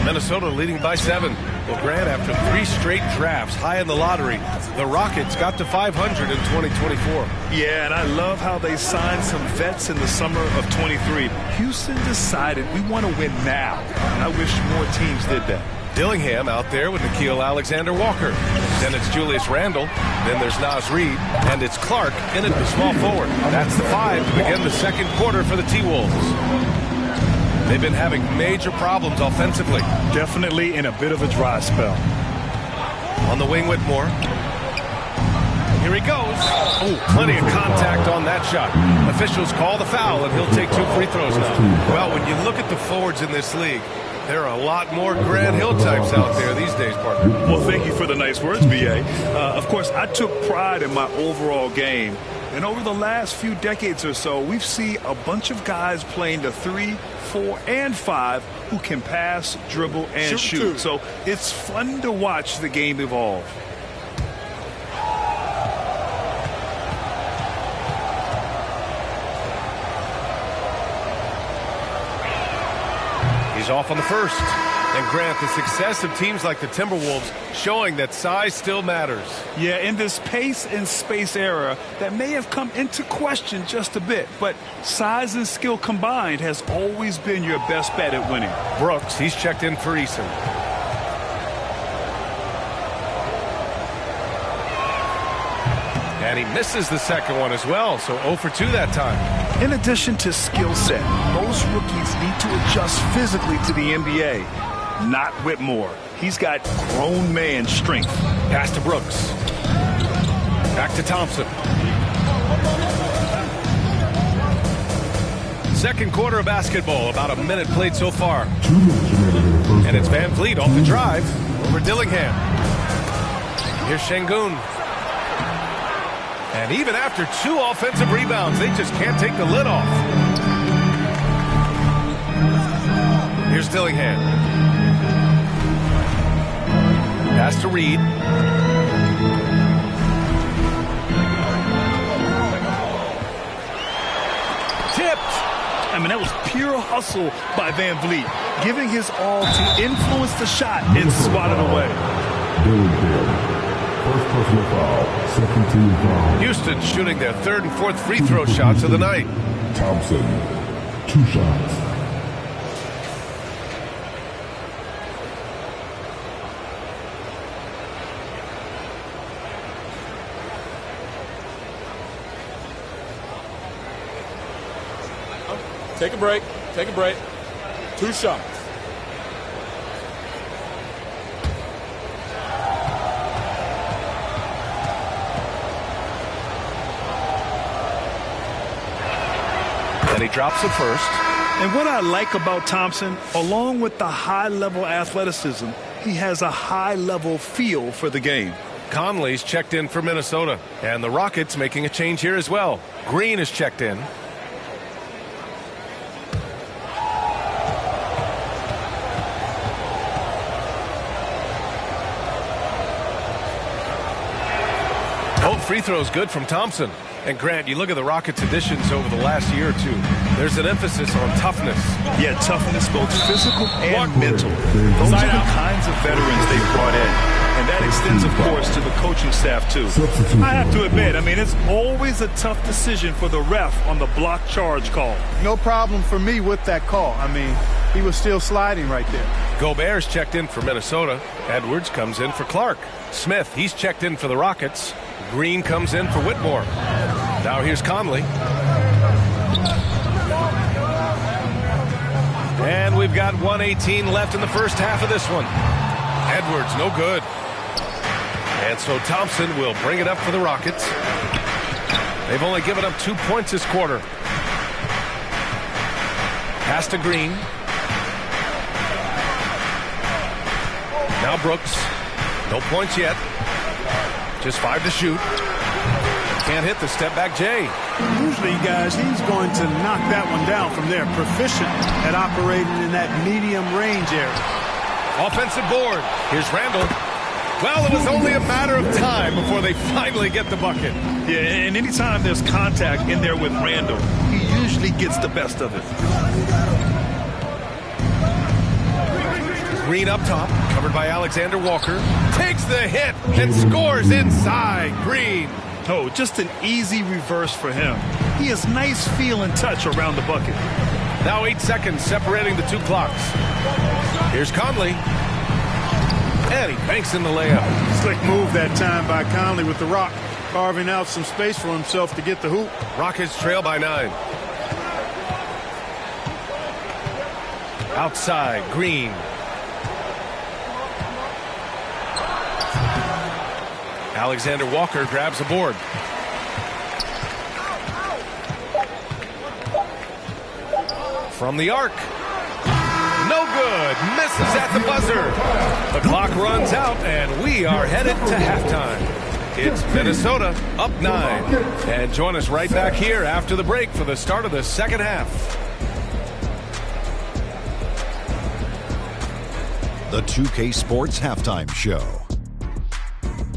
Minnesota leading by 7. Well, Grant, after 3 straight drafts high in the lottery, the Rockets got to 500 in 2024.
Yeah, and I love how they signed some vets in the summer of 23. Houston decided we want to win now, and I wish more teams did that.
Dillingham out there with Nickeil Alexander-Walker. Then it's Julius Randle. Then there's Naz Reid. And it's Clark in at the small forward. That's the 5 to begin the second quarter for the T-Wolves. They've been having major problems offensively.
Definitely in a bit of a dry spell.
On the wing, Whitmore. Here he goes. Oh, plenty of contact on that shot. Officials call the foul, and he'll take 2 free throws now. Well, when you look at the forwards in this league, there are a lot more Grant Hill types out there these days, partner.
Well, thank you for the nice words, B.A. Of course, I took pride in my overall game. And over the last few decades or so, we've seen a bunch of guys playing the 3, 4, and 5 who can pass, dribble, and shoot. So it's fun to watch the game evolve.
He's off on the first. And Grant, the success of teams like the Timberwolves showing that size still matters.
Yeah, in this pace and space era, that may have come into question just a bit, but size and skill combined has always been your best bet at winning.
Brooks, he's checked in for Eason. And he misses the second one as well, so 0 for 2 that time.
In addition to skill set, most rookies need to adjust physically to the NBA. Not Whitmore. He's got grown man strength.
Pass to Brooks. Back to Thompson. Second quarter of basketball, about a minute played so far. And it's Van Vliet off the drive over Dillingham. Here's Şengün. And even after 2 offensive rebounds, they just can't take the lid off. Here's Dillingham. Pass to Reid.
Tipped. I mean, that was pure hustle by Van Vliet, giving his all to influence the shot and swat it away.
First personal foul, second team foul.
Houston shooting their 3rd and 4th free throw shots of the night.
Thompson, 2 shots.
Take a break. Take a break. 2 shots.
And he drops it first.
And what I like about Thompson, along with the high-level athleticism, he has a high-level feel for the game.
Conley's checked in for Minnesota. And the Rockets making a change here as well. Green is checked in. Both free throws good from Thompson. And Grant, you look at the Rockets' additions over the last year or two. There's an emphasis on toughness.
Yeah, toughness, both physical and mental. Those are the kinds of veterans they brought in. And that extends, of course, to the coaching staff, too. I have to admit, it's always a tough decision for the ref on the block charge call.
No problem for me with that call. He was still sliding right there.
Gobert's checked in for Minnesota. Edwards comes in for Clark. Smith, he's checked in for the Rockets. Green comes in for Whitmore. Now here's Conley. And we've got 1:18 left in the first half of this one. Edwards, no good. And so Thompson will bring it up for the Rockets. They've only given up 2 points this quarter. Pass to Green. Now Brooks. No points yet. Just 5 to shoot. Can't hit the step back Jay.
Usually, guys, he's going to knock that one down from there. Proficient at operating in that medium range area.
Offensive board. Here's Randall. Well, it was only a matter of time before they finally get the bucket.
Yeah, and anytime there's contact in there with Randall, he usually gets the best of it.
Green up top, covered by Alexander Walker. Takes the hit and scores inside. Green.
Oh, just an easy reverse for him. He has nice feel and touch around the bucket.
Now 8 seconds separating the two clocks. Here's Conley. And he banks in the layup.
Slick move that time by Conley with the rock, carving out some space for himself to get the hoop.
Rockets trail by 9. Outside, Green. Alexander Walker grabs the board. From the arc. No good. Misses at the buzzer. The clock runs out, and we are headed to halftime. It's Minnesota up 9. And join us right back here after the break for the start of the second half.
The 2K Sports Halftime Show.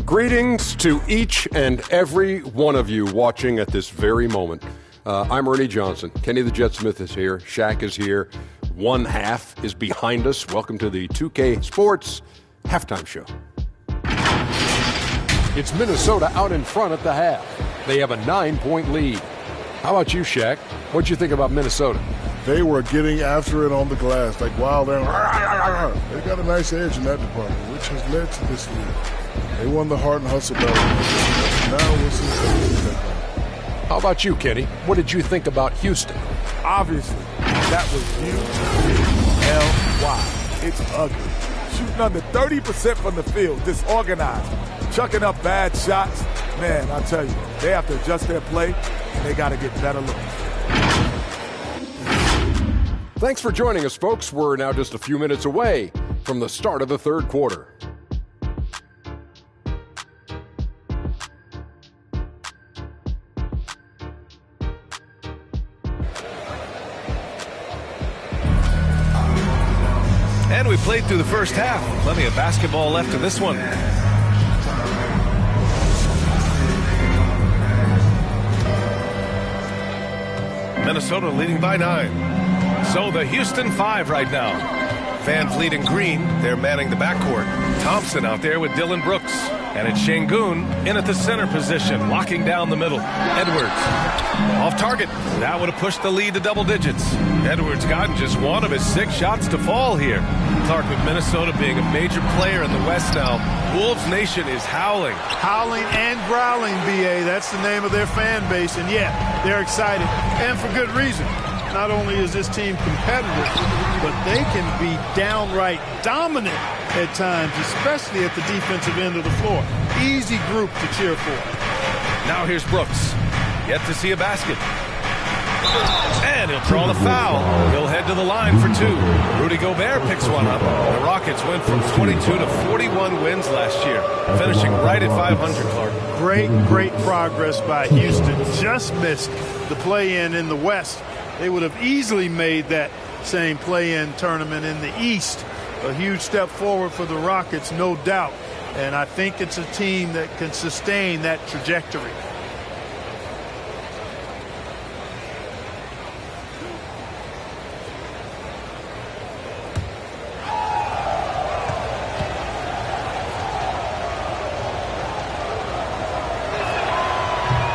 Greetings to each and every one of you watching at this very moment. I'm Ernie Johnson. Kenny the Jet Smith is here. Shaq is here. One half is behind us. Welcome to the 2K Sports Halftime Show. It's Minnesota out in front at the half. They have a 9-point lead. How about you, Shaq? What'd you think about Minnesota?
They were getting after it on the glass, like wild animals. They got a nice edge in that department, which has led to this lead. They won the heart and hustle battle. Now we'll see.
How about you, Kenny? What did you think about Houston?
Obviously, that was U-L-Y. It's ugly. Shooting under 30% from the field, disorganized, chucking up bad shots. Man, I tell you, they have to adjust their play, and they got to get better looks.
Thanks for joining us, folks. We're now just a few minutes away from the start of the third quarter.
And we played through the first half. Plenty of basketball left in this one. Minnesota leading by 9. So the Houston 5 right now. Van Vliet and Green, they're manning the backcourt. Thompson out there with Dylan Brooks. And it's Şengün in at the center position, locking down the middle. Edwards off target. That would have pushed the lead to double digits. Edwards gotten just one of his 6 shots to fall here. Clark, with Minnesota being a major player in the West now, Wolves Nation is howling.
Howling and growling, B.A. That's the name of their fan base. And, yeah, they're excited. And for good reason. Not only is this team competitive, but they can be downright dominant at times, especially at the defensive end of the floor. Easy group to cheer for.
Now here's Brooks. Yet to see a basket. And he'll draw the foul. He'll head to the line for 2. Rudy Gobert picks one up. The Rockets went from 22 to 41 wins last year, finishing right at 500, Clark.
Great progress by Houston. Just missed the play-in in the West. They would have easily made that same play-in tournament in the East. A huge step forward for the Rockets, no doubt. And I think it's a team that can sustain that trajectory.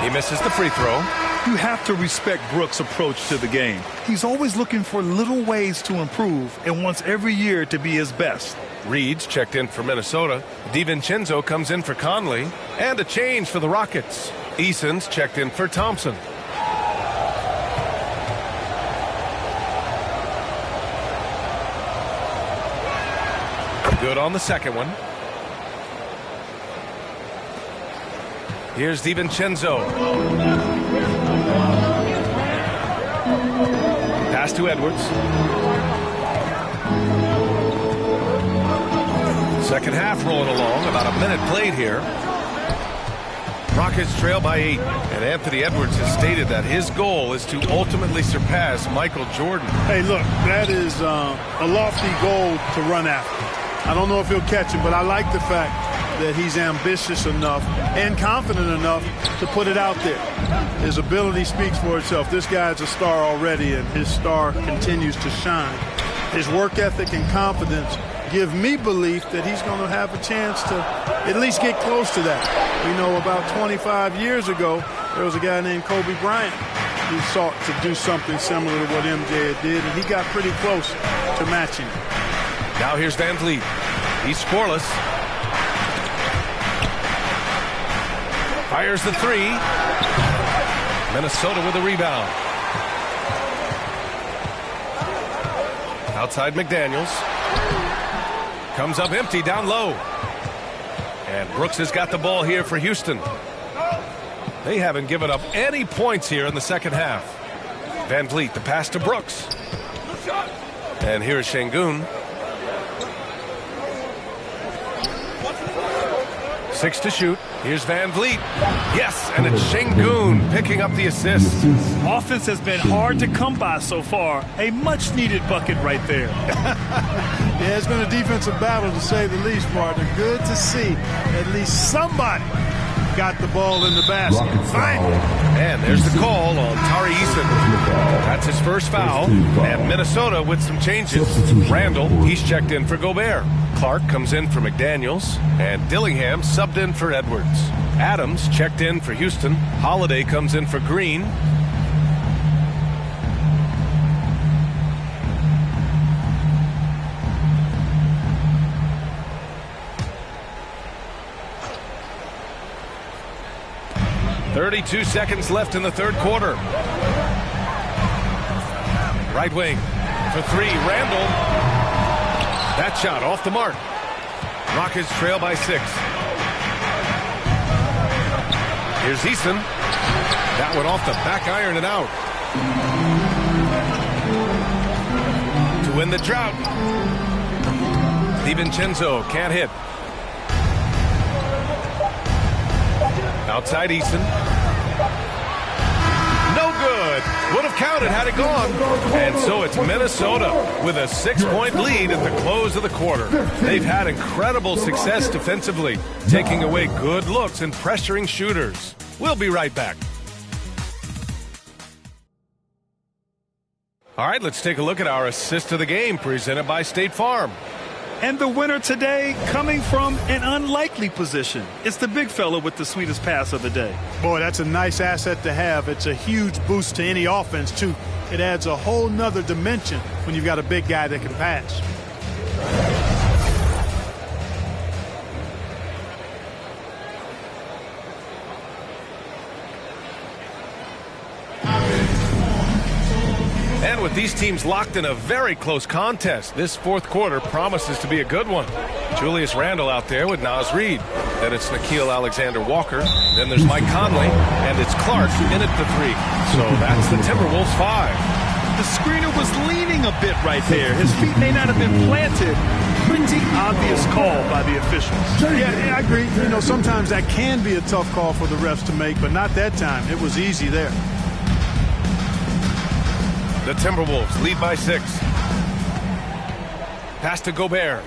He misses the free throw.
You have to respect Brooks' approach to the game. He's always looking for little ways to improve and wants every year to be his best.
Reed's checked in for Minnesota. DiVincenzo comes in for Conley. And a change for the Rockets. Eason's checked in for Thompson. Good on the second one. Here's DiVincenzo. Pass to Edwards. Second half rolling along. About a minute played here. Rockets trail by 8. And Anthony Edwards has stated that his goal is to ultimately surpass Michael Jordan.
Hey, look, that is a lofty goal to run after. I don't know if he'll catch it, but I like the fact that he's ambitious enough and confident enough to put it out there. His ability speaks for itself. This guy's a star already, and his star continues to shine. His work ethic and confidence give me belief that he's going to have a chance to at least get close to that. We know about 25 years ago, there was a guy named Kobe Bryant who sought to do something similar to what MJ did, and he got pretty close to matching it.
Now here's Van Vliet. He's scoreless. Fires the 3. Minnesota with a rebound. Outside McDaniels. Comes up empty down low. And Brooks has got the ball here for Houston. They haven't given up any points here in the second half. Van Vliet, the pass to Brooks. And here is Şengün. 6 to shoot. Here's Van Vliet. Yes, and it's Şengün picking up the assist.
Offense has been hard to come by so far. A much-needed bucket right there.
Yeah, it's been a defensive battle, to say the least, Martin. Good to see at least somebody got the ball in the basket.
And there's the call on Tari Eason. That's his first foul. And Minnesota with some changes. Randall, he's checked in for Gobert. Clark comes in for McDaniels. And Dillingham subbed in for Edwards. Adams checked in for Houston. Holiday comes in for Green. .32 seconds left in the third quarter. Right wing for 3. Randall. That shot off the mark. Rockets trail by 6. Here's Eason. That one off the back iron and out. To win the drought. DiVincenzo can't hit. Outside Eason. No good. Would have counted had it gone. And so it's Minnesota with a 6-point lead at the close of the quarter. They've had incredible success defensively, taking away good looks and pressuring shooters. We'll be right back. All right, let's take a look at our assist of the game presented by State Farm.
And the winner today coming from an unlikely position. It's the big fella with the sweetest pass of the day.
Boy, that's a nice asset to have. It's a huge boost to any offense, too. It adds a whole nother dimension when you've got a big guy that can pass.
And with these teams locked in a very close contest, this fourth quarter promises to be a good one. Julius Randle out there with Naz Reid. Then it's Nickeil Alexander-Walker. Then there's Mike Conley. And it's Clark in at the 3. So that's the Timberwolves 5.
The screener was leaning a bit right there. His feet may not have been planted. Pretty obvious call by the officials.
Yeah, I agree. You know, sometimes that can be a tough call for the refs to make, but not that time. It was easy there.
The Timberwolves lead by 6. Pass to Gobert.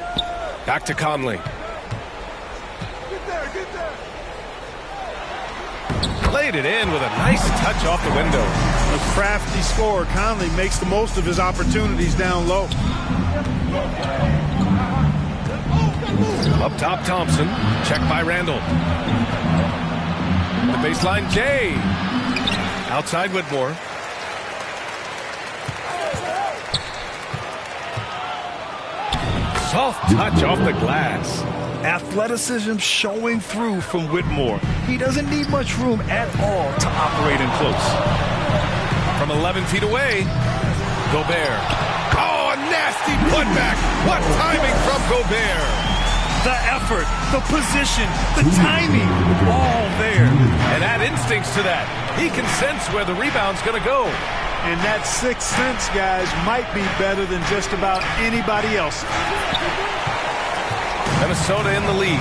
Back to Conley. Laid it in with a nice touch off the window.
A crafty scorer. Conley makes the most of his opportunities down low.
Up top, Thompson. Check by Randall. The baseline, Jay. Outside Whitmore. Soft touch off the glass.
Athleticism showing through from Whitmore. He doesn't need much room at all to operate in close.
From 11 feet away, Gobert. Oh, a nasty putback. What timing from Gobert.
The effort, the position, the timing, all there.
And add instincts to that. He can sense where the rebound's going to go.
And that sixth sense, guys, might be better than just about anybody else.
Minnesota in the lead.